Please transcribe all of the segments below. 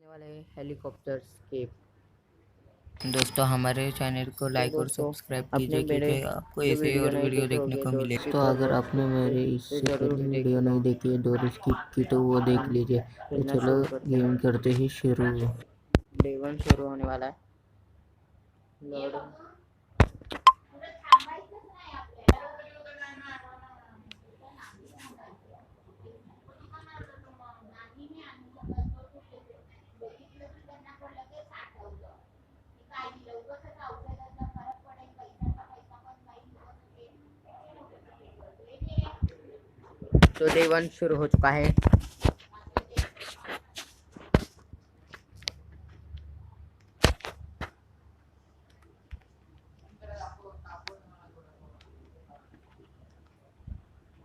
वाले helicopter escape. दोस्तों हमारे चैनल को तो लाइक और दोस्तों सब्सक्राइब आपने कीजिए मेरे क्योंकि आपको जो ऐसे वीडियो और नहीं वीडियो देखे देखने होंगे को दो मिले। स्किप तो और अगर दो आपने स्किप मेरे तो इससे ज़रूर पहले वीडियो देखना। नहीं देखी है दो स्किप की तो वो देख हम लीजिए। तो खेलना चलो शुरू करते गेम हैं। करते ही शुरू। डे 1 शुरू होने वाला है। लोड तो डे 1 शुरू हो चुका है।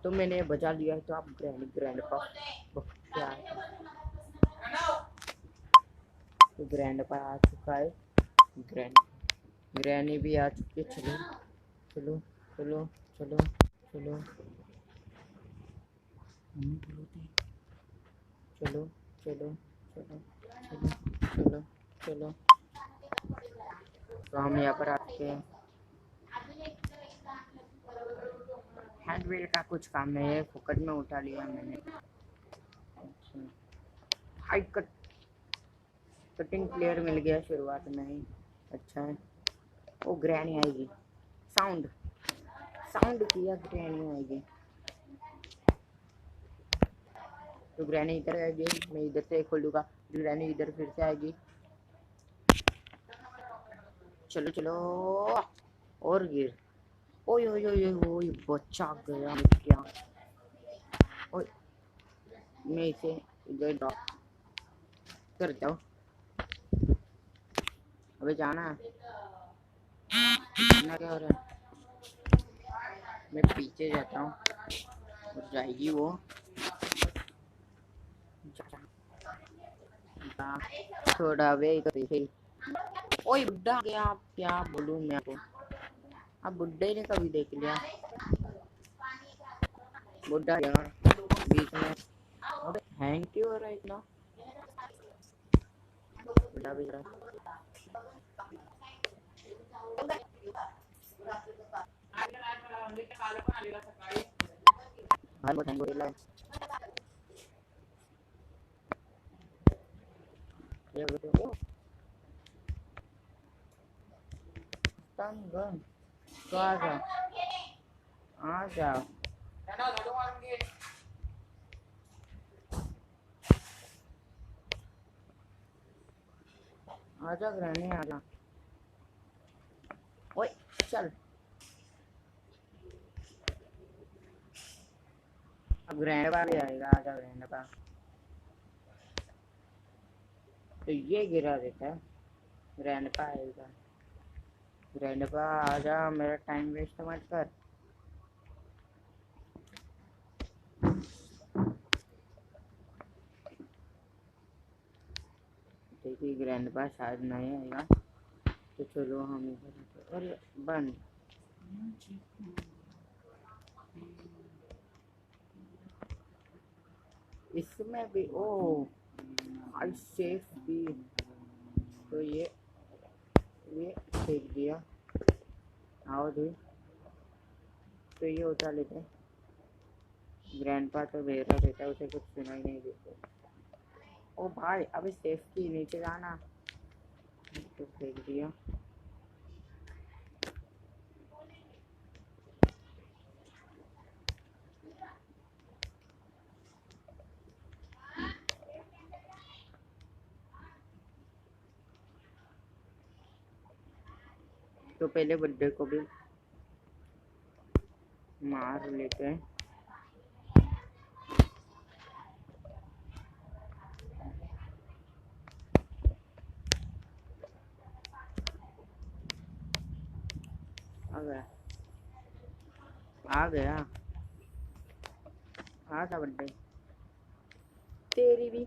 तो मैंने बजा लिया है तो आप ग्रैंड ग्रैंड पा क्या है? तो ग्रैंड पा आ चुका है। ग्रैंड ग्रैनी भी आ चुकी है। चलो चलो चलो चलो चलो चलो चलो चलो चलो चलो चलो। तो हम यहाँ पर आते हैं। हैंड व्हील का कुछ काम नहीं है, फोकट में उठा लिया मैंने। अच्छा, हाई कटिंग प्लेयर मिल गया शुरुआत में ही। अच्छा है। वो ग्रैनी आएगी। साउंड साउंड किया ग्रैनी आएगी। तो ग्रैनी इधर आएगी, मैं इधर से खोलूंगा। ग्रैनी इधर फिर से आएगी। चलो चलो और गिर। ओए ओए ओए ओए बच्चा गया क्या। ओए मैं इसे इधर ड्रॉप करता हूँ। अबे जाना क्या हो रहा है। मैं पीछे जाता हूँ और जाएगी वो। थोड़ा वे तो पीछे। ओए बुड्ढा गया, आप क्या बोलूँ मैं आपको। अब बुड्ढे ने कभी देख लिया। बुड्ढा गया बीच में। अबे हैंग क्यों हो रहा है इतना। बुड्ढा भी रहा। हर बहुत हैंग हो रहा है। ये बोलो तंग तो आ जाओ आ जाओ। आजा ग्रैनी आजा। ओए चल अब ग्रैंडपा भी आएगा। आजा ग्रैंडपा। तो ये गिरा देता है। ग्रैंडपा आएगा। ग्रैंडपा आजा, मेरा टाइम वेस्ट मत कर। देखिए ग्रैंडपा शायद नहीं आएगा। तो चलो हम इधर और बंद। इसमें भी ओ आई सेफ भी। तो ये फेंक दिया। आओ दे। तो ये उठा लेते हैं। ग्रैंडपा तो बेरा रहता है, उसे कुछ सुनाई नहीं देता। ओ भाई अभी सेफ की नीचे जाना। तो फेंक दिया। तो पहले बर्थडे को भी मार लेते हैं। आ गया आ गया। आ था बर्थडे। तेरी भी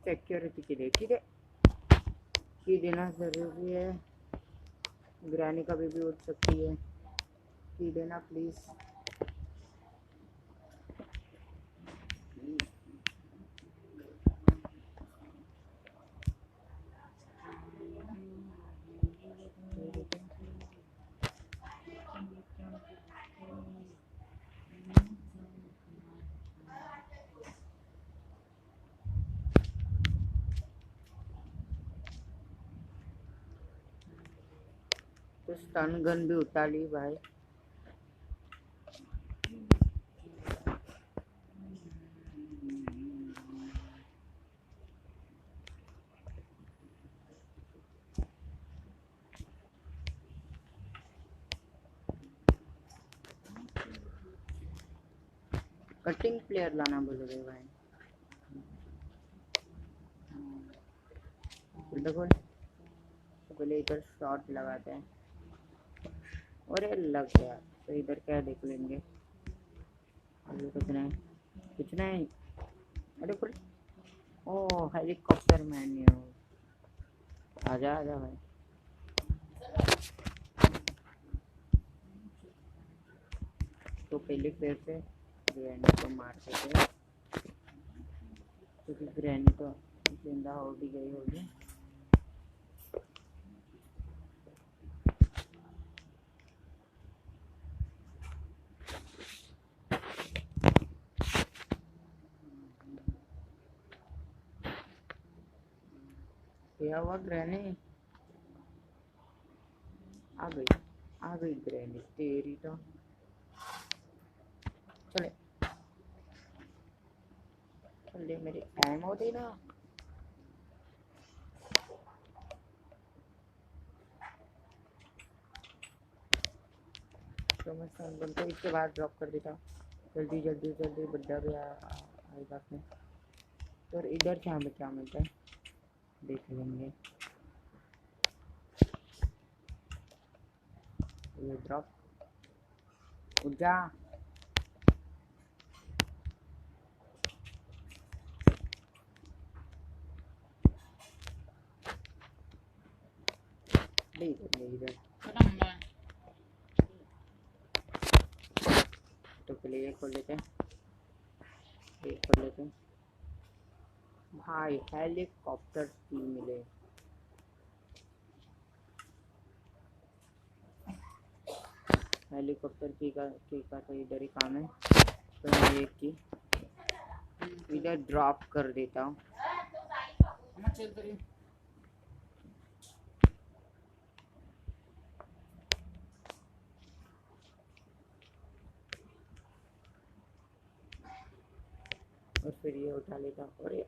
सिक्योरिटी के लिए ठीक है की देना जरूरी है। ग्रैनी कभी भी उठ सकती है। की देना प्लीज। स्टन गन भी उठा ली भाई। कटिंग प्लेयर लाना बोल रहे भाई। देखो पहले इधर शॉट लगाते हैं। अरे लग गया। तो इधर क्या देख लेंगे। अभी कुछ नहीं, कुछ नहीं। अरे पर ओ हेलीकॉप्टर मैन हो। आजा आजा भाई। तो पहले पैर से ग्रैनी को मारते थे, क्योंकि ग्रैनी तो जिंदा हो भी गई होगी। क्या हुआ ग्रैनी? आ गई ग्रैनी तेरी तो। चले चले मेरी एमो देना। तो मैं सनगन को इसके बाद ड्रॉप कर देता। जल्दी जल्दी जल्दी बड्डा भी आएगा अपने। तो इधर क्या हमें क्या मिलता है देख लेंगे। ये ड्रॉप उठ जा। ले इधर ले इधर। तो पहले ये खोल लेते हैं, ये खोल लेते हैं भाई। हेलीकॉप्टर की मिले। हेलीकॉप्टर की का तो इधर ही काम है। तो मैं एक की इधर ड्रॉप कर देता हूँ। और फिर ये उठा लेता हूँ। और ये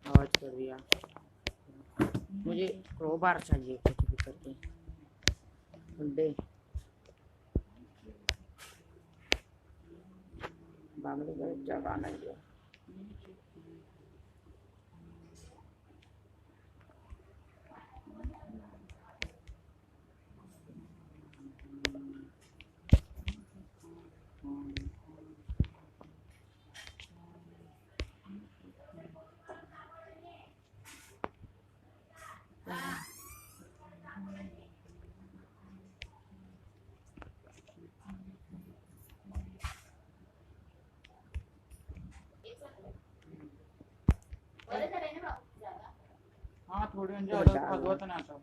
आवाज कर दिया। मुझे क्रोबार चाहिए कुछ भी करके। दे बामले का जगह नहीं है। हाँ थोड़ी भगवत ना आता।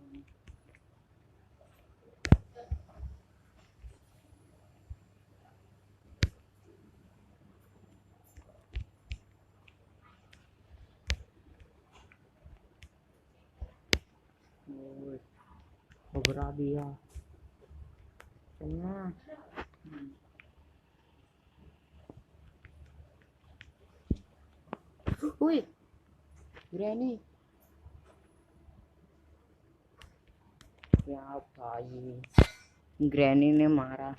घबरा दिया चलना। ओए ग्रैनी क्या भाई, ग्रैनी ने मारा।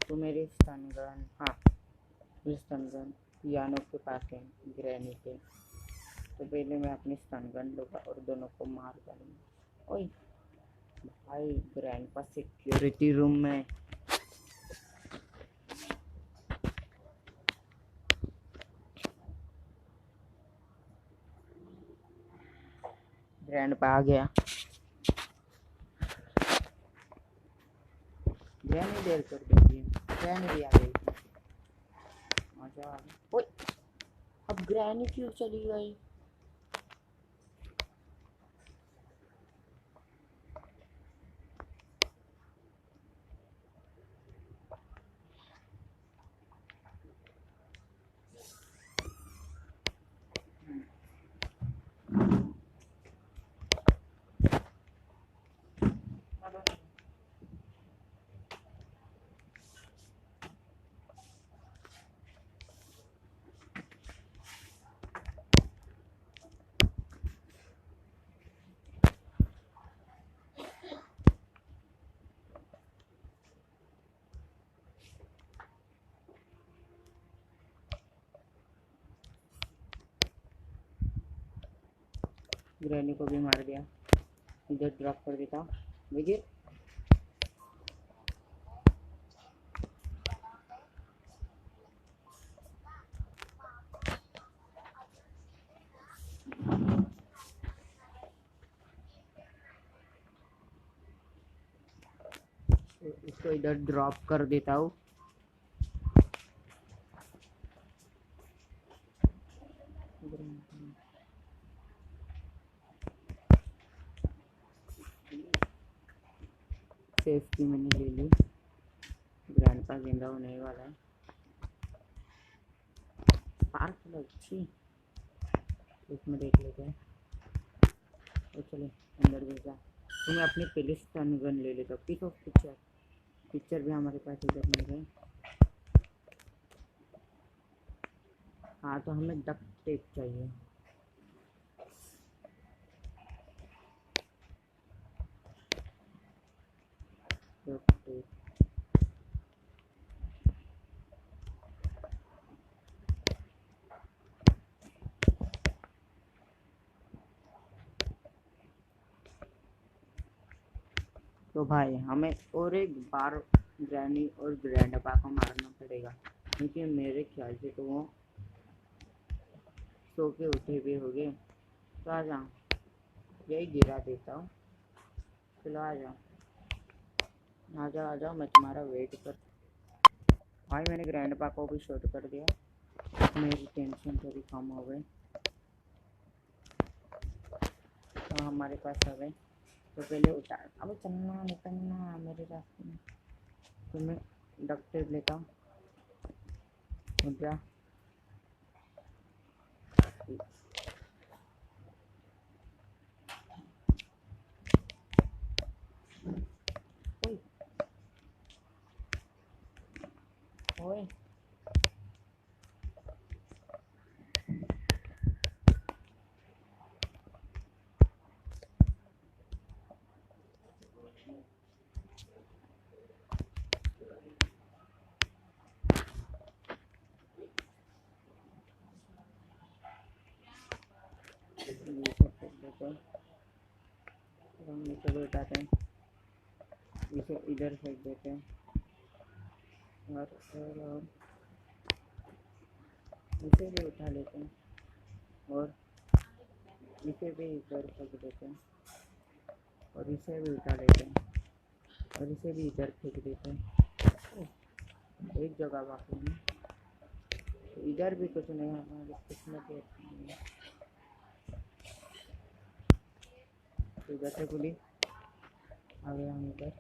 तो मेरी स्टन गन, हाँ स्टन गन पियानो के पास है ग्रैनी के। तो पहले मैं अपनी स्टन गन लूँगा और दोनों को मार डालूंगा। ओए भाई ग्रैंड पास सिक्योरिटी रूम में। ग्रैंड पा आ गया। ग्रैनी देर कर देती है। ग्रैनी भी आ गई। मजा आ गया। ओए अब ग्रैनी क्यों चली गई? ग्रैनी को भी मार दिया। इधर ड्रॉप कर देता हूँ। देखिए इसको इधर ड्रॉप कर देता हूँ। सेफ्टी मैंने ले ली। ग्रैंड का जिंदा होने वाला है। पार्क अच्छी इसमें देख लेते हैं। तो चलो अंदर भेजा। तो मैं अपनी पहले स्टन गन ले लेता हूँ। पीस ऑफ पिक्चर भी हमारे पास इधर मिल गए। हाँ तो हमें डक्ट टेप चाहिए। डक्ट टेप तो भाई हमें और एक बार ग्रैनी और ग्रैंडपा को मारना पड़ेगा, क्योंकि मेरे ख्याल से तो वो सो के उठे भी हो गए। तो आ जाओ, यही गिरा देता हूँ। चलो आ जाओ आ जाओ आ जाओ, मैं तुम्हारा वेट कर। भाई मैंने ग्रैंडपा को भी शॉट कर दिया। मेरी टेंशन थोड़ी कम हो गई। तो हमारे पास आ गए। तो पहले उतार। अब चलना निकलना मेरे रास्ते में। तो मैं डक्ट टेप लेता हूँ। उठ जा। ओए ओए नीचे फेंक देते हैं। फिर हम नीचे भी उठाते हैं। इसे इधर फेंक देते हैं। और इसे भी उठा लेते हैं। और इसे भी इधर फेंक देते हैं। और इसे भी उठा लेते हैं। और इसे भी इधर फेंक देते हैं। एक जगह बाकी है। इधर भी कुछ नहीं, हमारी किस्मत ही अच्छी नहीं है। तो इधर से खुली आ गया हम इधर।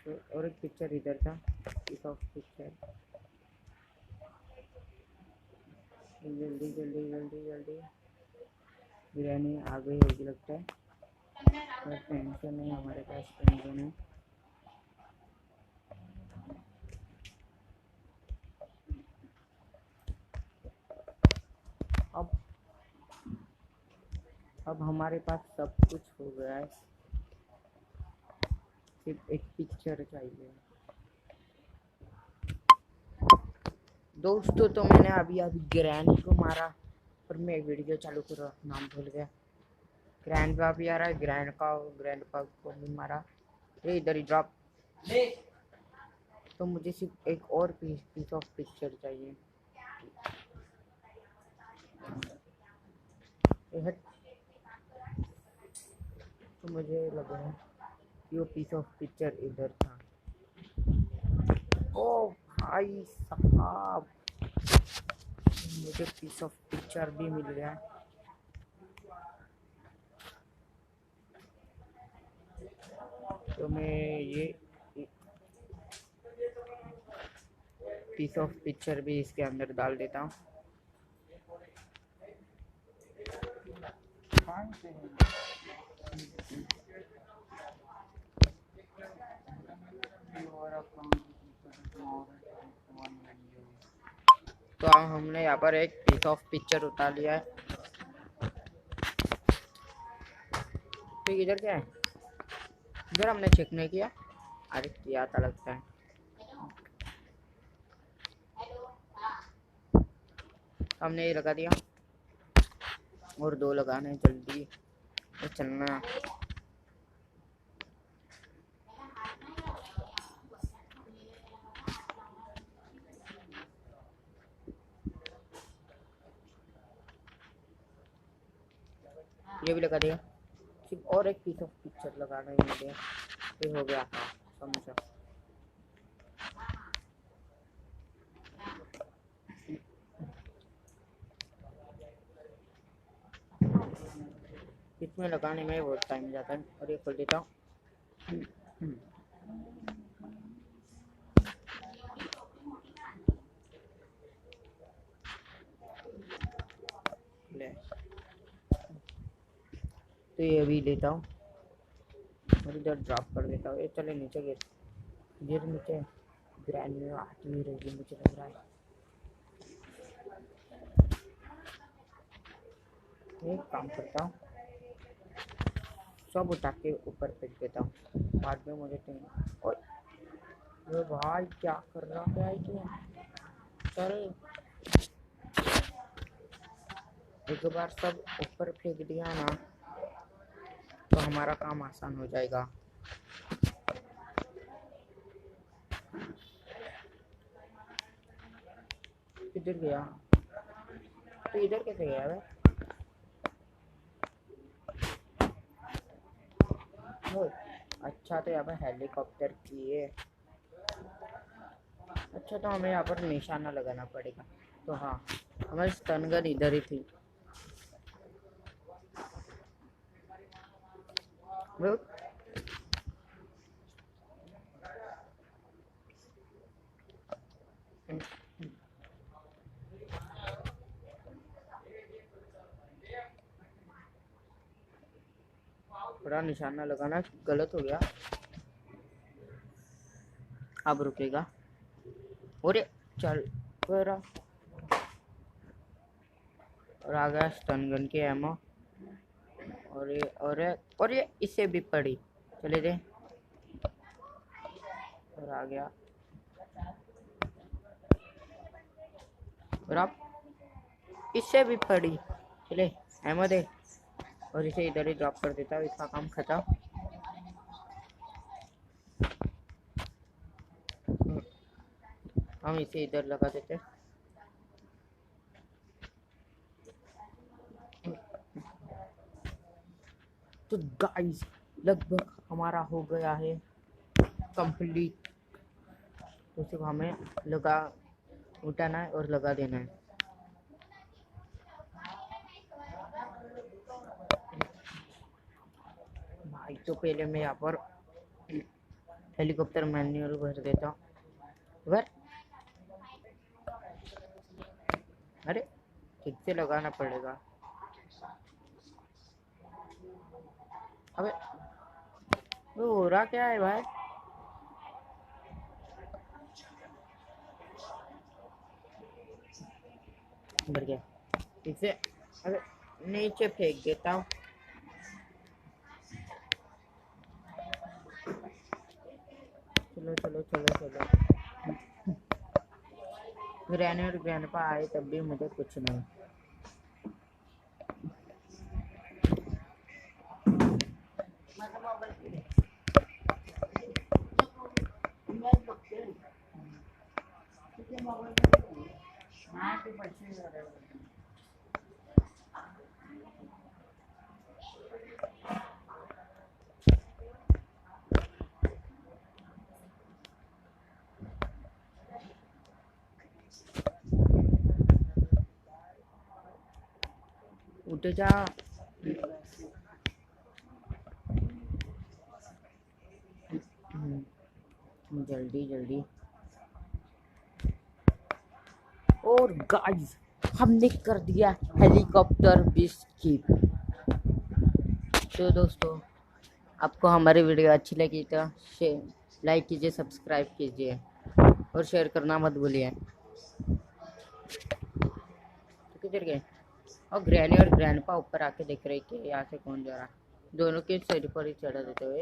तो और एक पिक्चर इधर था। Piece of picture. जल्दी जल्दी जल्दी जल्दी। बिरयानी आ गई होगी लगता है। और टेंशन नहीं, हमारे पास टेंशन है। अब अब हमारे पास सब कुछ हो गया है। सिर्फ एक पिक्चर चाहिए। दोस्तों तो मैंने अभी अभी ग्रैनी को मारा। पर मैं वीडियो चालू कर रहा, नाम भूल गया। ग्रैंडपा भी आ रहा है। ग्रैंडपा को भी मारा। ये इधर ही ड्रॉप। तो मुझे सिर्फ एक और पीस ऑफ पिक्चर चाहिए। तो मुझे लगा कि वो पीस ऑफ पिक्चर इधर था। ओ भाई साहब, मुझे पीस ऑफ पिक्चर भी मिल गया। तो मैं ये पीस ऑफ पिक्चर भी इसके अंदर डाल देता हूँ। तो अब हमने यहाँ पर एक पीस ऑफ पिक्चर उतार लिया है। ठीक, इधर क्या है? इधर हमने चेक नहीं किया। अरे किया था लगता है। हमने ये लगा दिया। और 2 लगाने जल्दी तो चलना। ये भी लगा दिया। सिर्फ और एक पीस ऑफ पिक्चर लगाना है मुझे, फिर हो गया। हाँ समझा। इसमें लगाने में बहुत टाइम जाता है। और ये खोल देता हूँ। ले तो ये भी लेता हूँ और इधर ड्रॉप कर देता हूँ। ये चले नीचे गिर नीचे। ग्रैन्युलर आती ही रहेगी मुझे लग रहा है। एक काम करता हूँ, सब उठा के ऊपर फेंक देता हूँ। बाद में मुझे भाई क्या कर रहा है तू? चल एक बार सब ऊपर फेंक दिया ना तो हमारा काम आसान हो जाएगा। किधर गया? तो इधर कैसे गया है? अच्छा तो यहाँ पर हेलीकॉप्टर की है। अच्छा तो हमें यहाँ पर निशाना लगाना पड़ेगा। तो हाँ हमारी स्टन गन इधर ही थी। थोड़ा निशाना लगाना गलत हो गया। अब रुकेगा। अरे चल पूरा। और आ गया स्टन गन की एमो। और ये इससे भी पड़ी। चले दे। और आ गया। और अब इससे भी पड़ी। चले एमो दे। और इसे इधर ही ड्रॉप कर देता हूँ। इसका काम खत्म। हम इसे इधर लगा देते। तो गाइस लगभग हमारा हो गया है कंप्लीट। तो सिर्फ हमें लगा उठाना है और लगा देना है। भाई तो पहले मैं यहाँ पर हेलीकॉप्टर मैन्युअल भर देता हूँ। अरे ठीक से लगाना पड़ेगा। अबे वो हो रहा क्या है भाई? भर गया ठीक से। अबे नीचे फेंक देता हूँ। चलो चलो चलो चलो। ग्रैनी और ग्रैंडपा आए तब भी मुझे कुछ नहीं। उठ जा। जल्दी जल्दी। और गाइस हमने कर दिया हेलीकॉप्टर स्किप। तो दोस्तों आपको हमारी वीडियो अच्छी लगी तो लाइक कीजिए, सब्सक्राइब कीजिए और शेयर करना मत भूलिए। तो किधर गए? और ग्रैनी और ग्रैंडपा ऊपर आके देख रहे कि यहाँ से कौन जा रहा। दोनों के सिर पर ही चढ़ा देते हुए